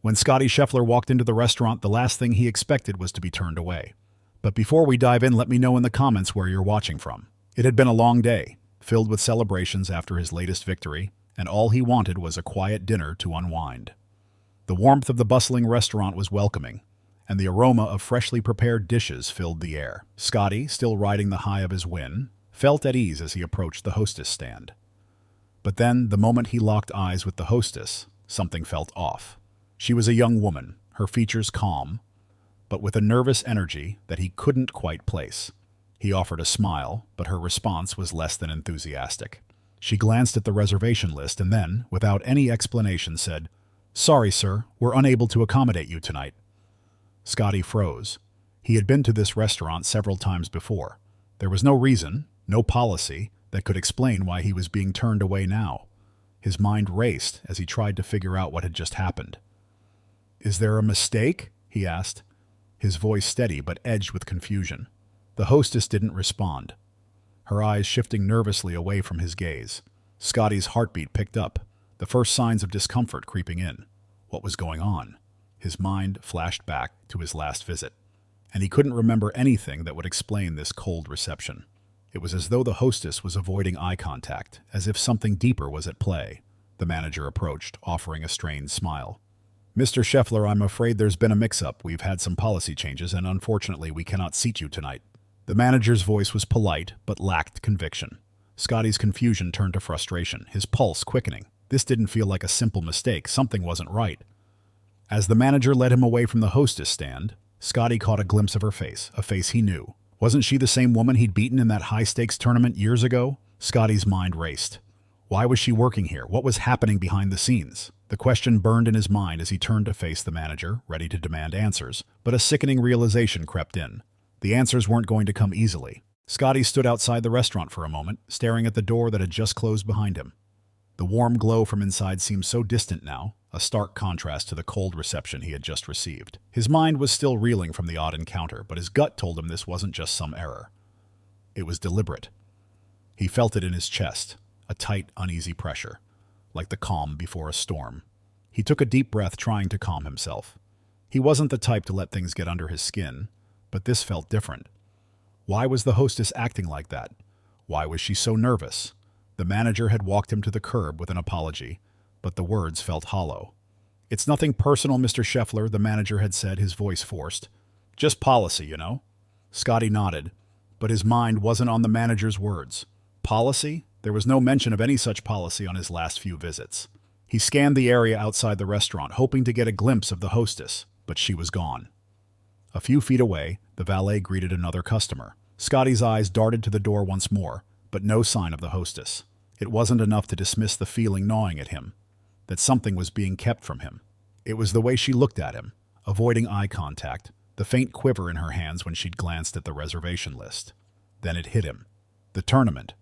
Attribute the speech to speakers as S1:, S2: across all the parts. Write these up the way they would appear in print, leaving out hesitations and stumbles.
S1: When Scottie Scheffler walked into the restaurant, the last thing he expected was to be turned away. But before we dive in, let me know in the comments where you're watching from. It had been a long day, filled with celebrations after his latest victory, and all he wanted was a quiet dinner to unwind. The warmth of the bustling restaurant was welcoming, and the aroma of freshly prepared dishes filled the air. Scottie, still riding the high of his win, felt at ease as he approached the hostess stand. But then, the moment he locked eyes with the hostess, something felt off. She was a young woman, her features calm, but with a nervous energy that he couldn't quite place. He offered a smile, but her response was less than enthusiastic. She glanced at the reservation list and then, without any explanation, said, "Sorry, sir, we're unable to accommodate you tonight." Scottie froze. He had been to this restaurant several times before. There was no reason, no policy, that could explain why he was being turned away now. His mind raced as he tried to figure out what had just happened. "Is there a mistake?" he asked, his voice steady but edged with confusion. The hostess didn't respond, her eyes shifting nervously away from his gaze. Scottie's heartbeat picked up, the first signs of discomfort creeping in. What was going on? His mind flashed back to his last visit, and he couldn't remember anything that would explain this cold reception. It was as though the hostess was avoiding eye contact, as if something deeper was at play. The manager approached, offering a strained smile. "Mr. Scheffler, I'm afraid there's been a mix-up. We've had some policy changes, and unfortunately we cannot seat you tonight." The manager's voice was polite, but lacked conviction. Scottie's confusion turned to frustration, his pulse quickening. This didn't feel like a simple mistake. Something wasn't right. As the manager led him away from the hostess stand, Scottie caught a glimpse of her face, a face he knew. Wasn't she the same woman he'd beaten in that high-stakes tournament years ago? Scottie's mind raced. Why was she working here? What was happening behind the scenes? The question burned in his mind as he turned to face the manager, ready to demand answers, but a sickening realization crept in. The answers weren't going to come easily. Scottie stood outside the restaurant for a moment, staring at the door that had just closed behind him. The warm glow from inside seemed so distant now, a stark contrast to the cold reception he had just received. His mind was still reeling from the odd encounter, but his gut told him this wasn't just some error. It was deliberate. He felt it in his chest, a tight, uneasy pressure, like the calm before a storm. He took a deep breath, trying to calm himself. He wasn't the type to let things get under his skin, but this felt different. Why was the hostess acting like that? Why was she so nervous? The manager had walked him to the curb with an apology, but the words felt hollow. "It's nothing personal, Mr. Scheffler," the manager had said, his voice forced. "Just policy, you know." Scottie nodded, but his mind wasn't on the manager's words. Policy? There was no mention of any such policy on his last few visits. He scanned the area outside the restaurant, hoping to get a glimpse of the hostess, but she was gone. A few feet away, the valet greeted another customer. Scottie's eyes darted to the door once more, but no sign of the hostess. It wasn't enough to dismiss the feeling gnawing at him, that something was being kept from him. It was the way she looked at him, avoiding eye contact, the faint quiver in her hands when she'd glanced at the reservation list. Then it hit him. The tournament.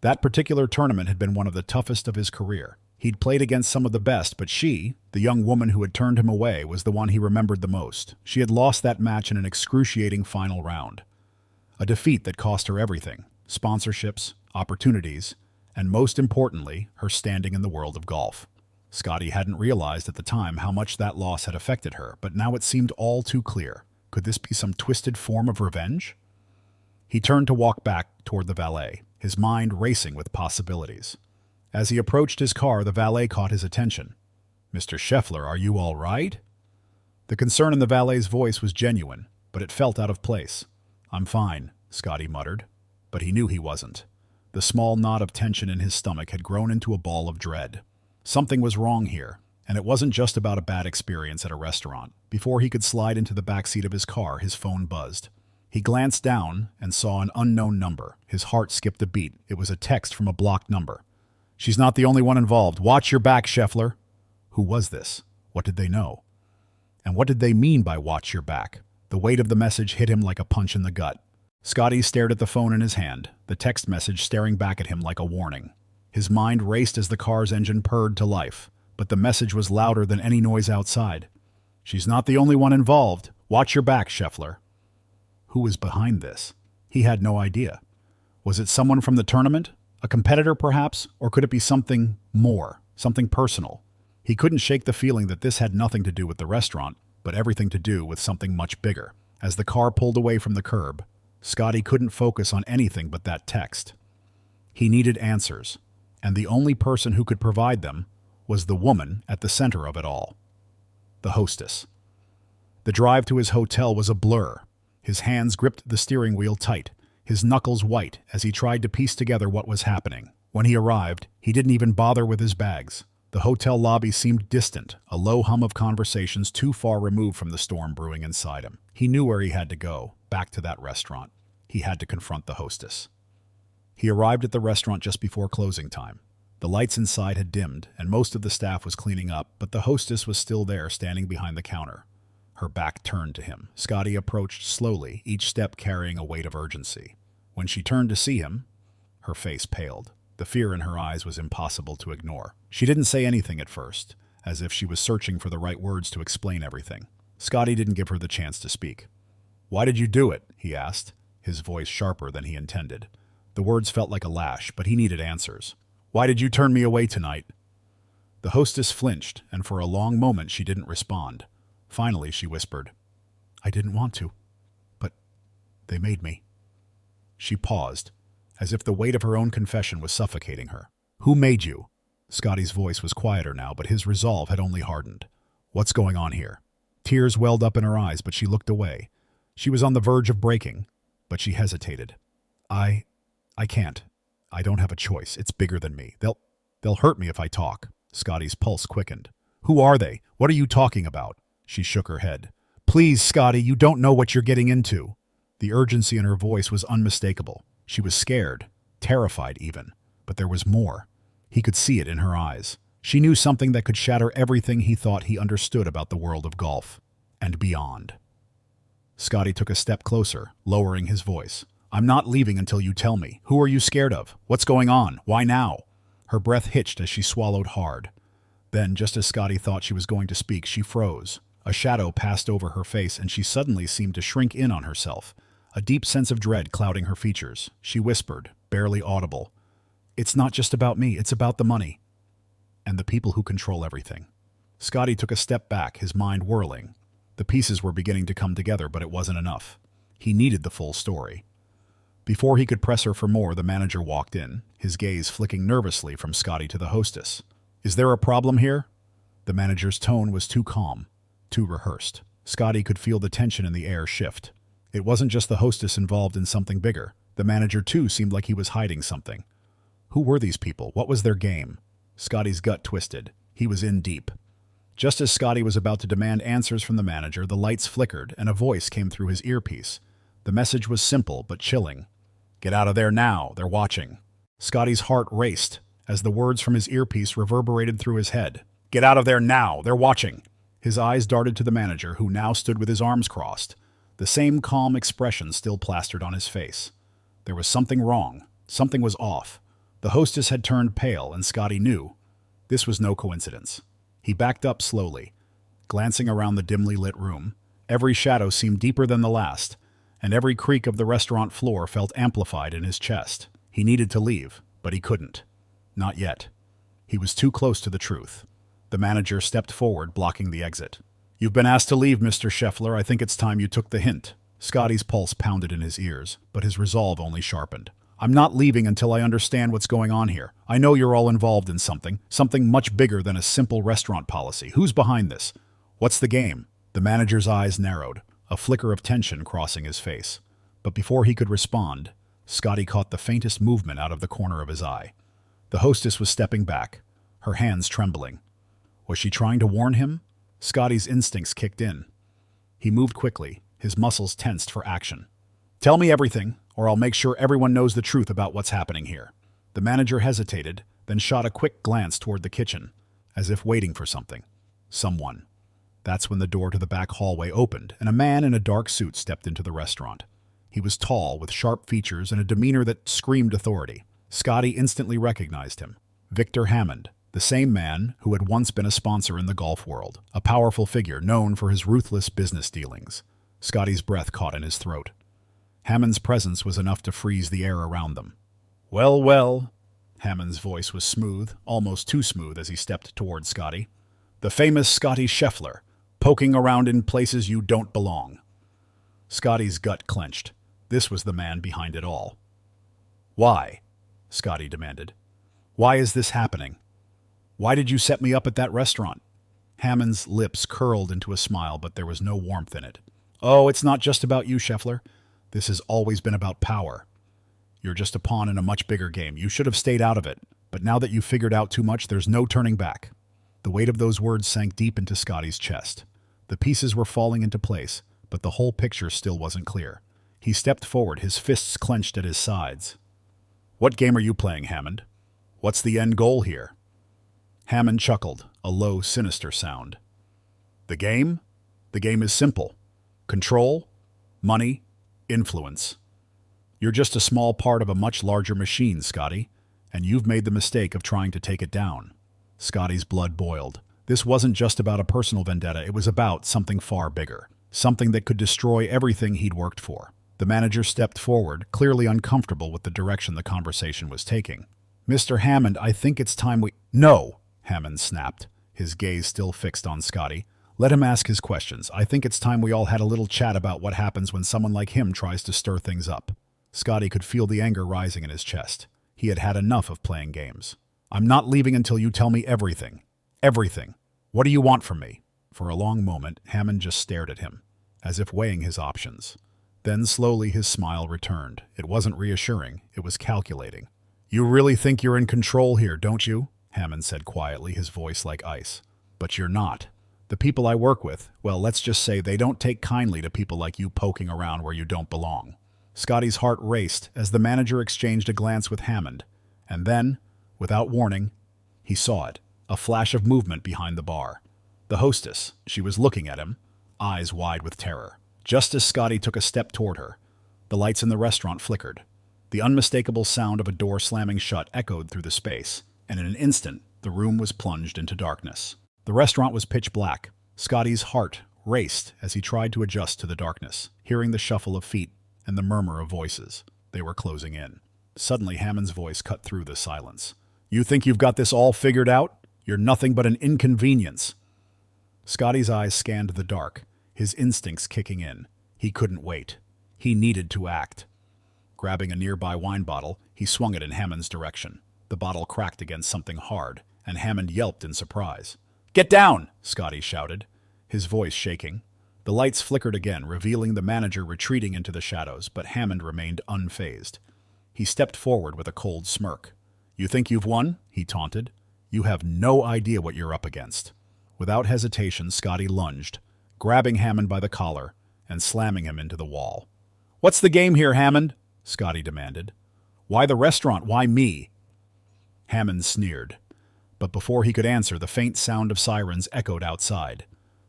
S1: That particular tournament had been one of the toughest of his career. He'd played against some of the best, but she, the young woman who had turned him away, was the one he remembered the most. She had lost that match in an excruciating final round. A defeat that cost her everything: sponsorships, opportunities, and most importantly, her standing in the world of golf. Scottie hadn't realized at the time how much that loss had affected her, but now it seemed all too clear. Could this be some twisted form of revenge? He turned to walk back toward the valet, his mind racing with possibilities. As he approached his car, the valet caught his attention. "Mr. Scheffler, are you all right?" The concern in the valet's voice was genuine, but it felt out of place. "I'm fine," Scottie muttered, but he knew he wasn't. The small knot of tension in his stomach had grown into a ball of dread. Something was wrong here, and it wasn't just about a bad experience at a restaurant. Before he could slide into the backseat of his car, his phone buzzed. He glanced down and saw an unknown number. His heart skipped a beat. It was a text from a blocked number. "She's not the only one involved. Watch your back, Scheffler." Who was this? What did they know? And what did they mean by "watch your back"? The weight of the message hit him like a punch in the gut. Scottie stared at the phone in his hand, the text message staring back at him like a warning. His mind raced as the car's engine purred to life, but the message was louder than any noise outside. "She's not the only one involved. Watch your back, Scheffler." Who was behind this? He had no idea. Was it someone from the tournament? A competitor, perhaps? Or could it be something more, something personal? He couldn't shake the feeling that this had nothing to do with the restaurant, but everything to do with something much bigger. As the car pulled away from the curb, Scottie couldn't focus on anything but that text. He needed answers, and the only person who could provide them was the woman at the center of it all. The hostess. The drive to his hotel was a blur. His hands gripped the steering wheel tight, his knuckles white as he tried to piece together what was happening. When he arrived, he didn't even bother with his bags. The hotel lobby seemed distant, a low hum of conversations too far removed from the storm brewing inside him. He knew where he had to go, back to that restaurant. He had to confront the hostess. He arrived at the restaurant just before closing time. The lights inside had dimmed, and most of the staff was cleaning up, but the hostess was still there, standing behind the counter. Her back turned to him. Scottie approached slowly, each step carrying a weight of urgency. When she turned to see him, her face paled. The fear in her eyes was impossible to ignore. She didn't say anything at first, as if she was searching for the right words to explain everything. Scottie didn't give her the chance to speak. "Why did you do it?" he asked, his voice sharper than he intended. The words felt like a lash, but he needed answers. "Why did you turn me away tonight?" The hostess flinched, and for a long moment she didn't respond. Finally, she whispered, "I didn't want to, but they made me." She paused, as if the weight of her own confession was suffocating her. "Who made you?" Scottie's voice was quieter now, but his resolve had only hardened. "What's going on here?" Tears welled up in her eyes, but she looked away. She was on the verge of breaking, but she hesitated. I can't. I don't have a choice. It's bigger than me. They'll hurt me if I talk." Scottie's pulse quickened. "Who are they? What are you talking about?" She shook her head. "Please, Scottie, you don't know what you're getting into." The urgency in her voice was unmistakable. She was scared, terrified even, but there was more. He could see it in her eyes. She knew something that could shatter everything he thought he understood about the world of golf, and beyond. Scottie took a step closer, lowering his voice. "I'm not leaving until you tell me. Who are you scared of? What's going on? Why now?" Her breath hitched as she swallowed hard. Then, just as Scottie thought she was going to speak, she froze. A shadow passed over her face, and she suddenly seemed to shrink in on herself, a deep sense of dread clouding her features. She whispered, barely audible, "It's not just about me, it's about the money. And the people who control everything." Scottie took a step back, his mind whirling. The pieces were beginning to come together, but it wasn't enough. He needed the full story. Before he could press her for more, the manager walked in, his gaze flicking nervously from Scottie to the hostess. "Is there a problem here?" The manager's tone was too calm, too rehearsed. Scottie could feel the tension in the air shift. It wasn't just the hostess involved in something bigger. The manager, too, seemed like he was hiding something. Who were these people? What was their game? Scottie's gut twisted. He was in deep. Just as Scottie was about to demand answers from the manager, the lights flickered and a voice came through his earpiece. The message was simple but chilling. "Get out of there now, they're watching." Scottie's heart raced as the words from his earpiece reverberated through his head. "Get out of there now, they're watching." His eyes darted to the manager, who now stood with his arms crossed, the same calm expression still plastered on his face. There was something wrong. Something was off. The hostess had turned pale, and Scottie knew this was no coincidence. He backed up slowly, glancing around the dimly lit room. Every shadow seemed deeper than the last, and every creak of the restaurant floor felt amplified in his chest. He needed to leave, but he couldn't. Not yet. He was too close to the truth. The manager stepped forward, blocking the exit. "You've been asked to leave, Mr. Scheffler. I think it's time you took the hint." Scottie's pulse pounded in his ears, but his resolve only sharpened. "I'm not leaving until I understand what's going on here. I know you're all involved in something much bigger than a simple restaurant policy. Who's behind this? What's the game?" The manager's eyes narrowed, a flicker of tension crossing his face. But before he could respond, Scottie caught the faintest movement out of the corner of his eye. The hostess was stepping back, her hands trembling. Was she trying to warn him? Scottie's instincts kicked in. He moved quickly, his muscles tensed for action. "Tell me everything, or I'll make sure everyone knows the truth about what's happening here." The manager hesitated, then shot a quick glance toward the kitchen, as if waiting for something. Someone. That's when the door to the back hallway opened, and a man in a dark suit stepped into the restaurant. He was tall, with sharp features and a demeanor that screamed authority. Scottie instantly recognized him. Victor Hammond, the same man who had once been a sponsor in the golf world, a powerful figure known for his ruthless business dealings. Scottie's breath caught in his throat. Hammond's presence was enough to freeze the air around them. "Well, well." Hammond's voice was smooth, almost too smooth as he stepped toward Scottie. The famous Scottie Scheffler, poking around in places you don't belong. Scottie's gut clenched. This was the man behind it all. Why? Scottie demanded. Why is this happening? Why did you set me up at that restaurant? Hammond's lips curled into a smile, but there was no warmth in it. Oh, it's not just about you, Scheffler. This has always been about power. You're just a pawn in a much bigger game. You should have stayed out of it. But now that you've figured out too much, there's no turning back. The weight of those words sank deep into Scottie's chest. The pieces were falling into place, but the whole picture still wasn't clear. He stepped forward, his fists clenched at his sides. What game are you playing, Hammond? What's the end goal here? Hammond chuckled, a low, sinister sound. The game? The game is simple. Control, money, influence. You're just a small part of a much larger machine, Scottie, and you've made the mistake of trying to take it down. Scottie's blood boiled. This wasn't just about a personal vendetta, it was about something far bigger. Something that could destroy everything he'd worked for. The manager stepped forward, clearly uncomfortable with the direction the conversation was taking. Mr. Hammond, I think it's time we— No, Hammond snapped, his gaze still fixed on Scottie. Let him ask his questions. I think it's time we all had a little chat about what happens when someone like him tries to stir things up. Scottie could feel the anger rising in his chest. He had had enough of playing games. I'm not leaving until you tell me everything. Everything. What do you want from me? For a long moment, Hammond just stared at him, as if weighing his options. Then slowly his smile returned. It wasn't reassuring, it was calculating. You really think you're in control here, don't you? Hammond said quietly, his voice like ice. But you're not. The people I work with, well, let's just say they don't take kindly to people like you poking around where you don't belong. Scottie's heart raced as the manager exchanged a glance with Hammond. And then, without warning, he saw it, a flash of movement behind the bar. The hostess, she was looking at him, eyes wide with terror. Just as Scottie took a step toward her, the lights in the restaurant flickered. The unmistakable sound of a door slamming shut echoed through the space, and in an instant, the room was plunged into darkness. The restaurant was pitch black. Scottie's heart raced as he tried to adjust to the darkness, hearing the shuffle of feet and the murmur of voices. They were closing in. Suddenly, Hammond's voice cut through the silence. You think you've got this all figured out? You're nothing but an inconvenience. Scottie's eyes scanned the dark, his instincts kicking in. He couldn't wait. He needed to act. Grabbing a nearby wine bottle, he swung it in Hammond's direction. The bottle cracked against something hard, and Hammond yelped in surprise. Get down! Scottie shouted, his voice shaking. The lights flickered again, revealing the manager retreating into the shadows, but Hammond remained unfazed. He stepped forward with a cold smirk. You think you've won? He taunted. You have no idea what you're up against. Without hesitation, Scottie lunged, grabbing Hammond by the collar and slamming him into the wall. What's the game here, Hammond? Scottie demanded. Why the restaurant? Why me? Hammond sneered. But before he could answer, the faint sound of sirens echoed outside.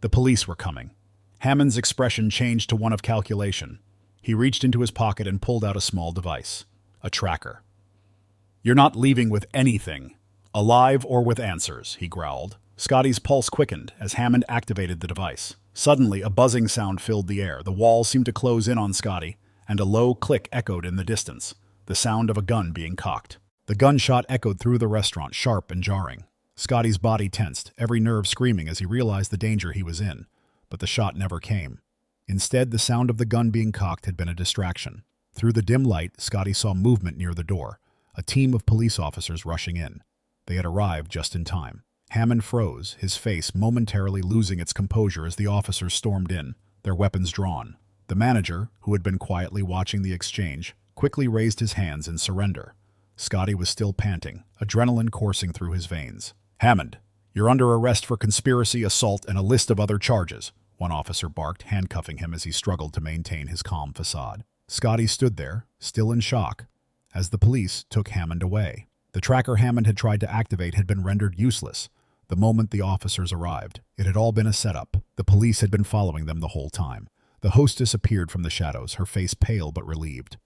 S1: The police were coming. Hammond's expression changed to one of calculation. He reached into his pocket and pulled out a small device. A tracker. You're not leaving with anything, alive or with answers, he growled. Scottie's pulse quickened as Hammond activated the device. Suddenly, a buzzing sound filled the air. The walls seemed to close in on Scottie, and a low click echoed in the distance, the sound of a gun being cocked. The gunshot echoed through the restaurant, sharp and jarring. Scottie's body tensed, every nerve screaming as he realized the danger he was in. But the shot never came. Instead, the sound of the gun being cocked had been a distraction. Through the dim light, Scottie saw movement near the door, a team of police officers rushing in. They had arrived just in time. Hammond froze, his face momentarily losing its composure as the officers stormed in, their weapons drawn. The manager, who had been quietly watching the exchange, quickly raised his hands in surrender. Scottie was still panting, adrenaline coursing through his veins. Hammond, you're under arrest for conspiracy, assault, and a list of other charges, one officer barked, handcuffing him as he struggled to maintain his calm facade. Scottie stood there, still in shock, as the police took Hammond away. The tracker Hammond had tried to activate had been rendered useless the moment the officers arrived. It had all been a setup. The police had been following them the whole time. The hostess appeared from the shadows, her face pale but relieved.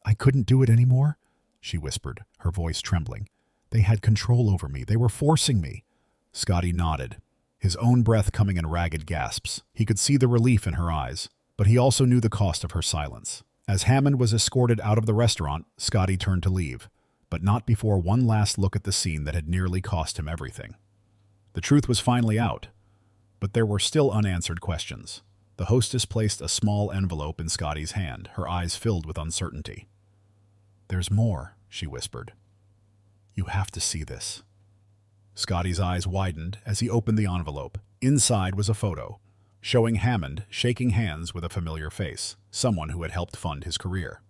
S1: I couldn't do it anymore, she whispered, her voice trembling. They had control over me. They were forcing me. Scottie nodded, his own breath coming in ragged gasps. He could see the relief in her eyes, but he also knew the cost of her silence. As Hammond was escorted out of the restaurant, Scottie turned to leave, but not before one last look at the scene that had nearly cost him everything. The truth was finally out, but there were still unanswered questions. The hostess placed a small envelope in Scottie's hand, her eyes filled with uncertainty. "There's more," she whispered. "You have to see this." Scottie's eyes widened as he opened the envelope. Inside was a photo, showing Hammond shaking hands with a familiar face, someone who had helped fund his career.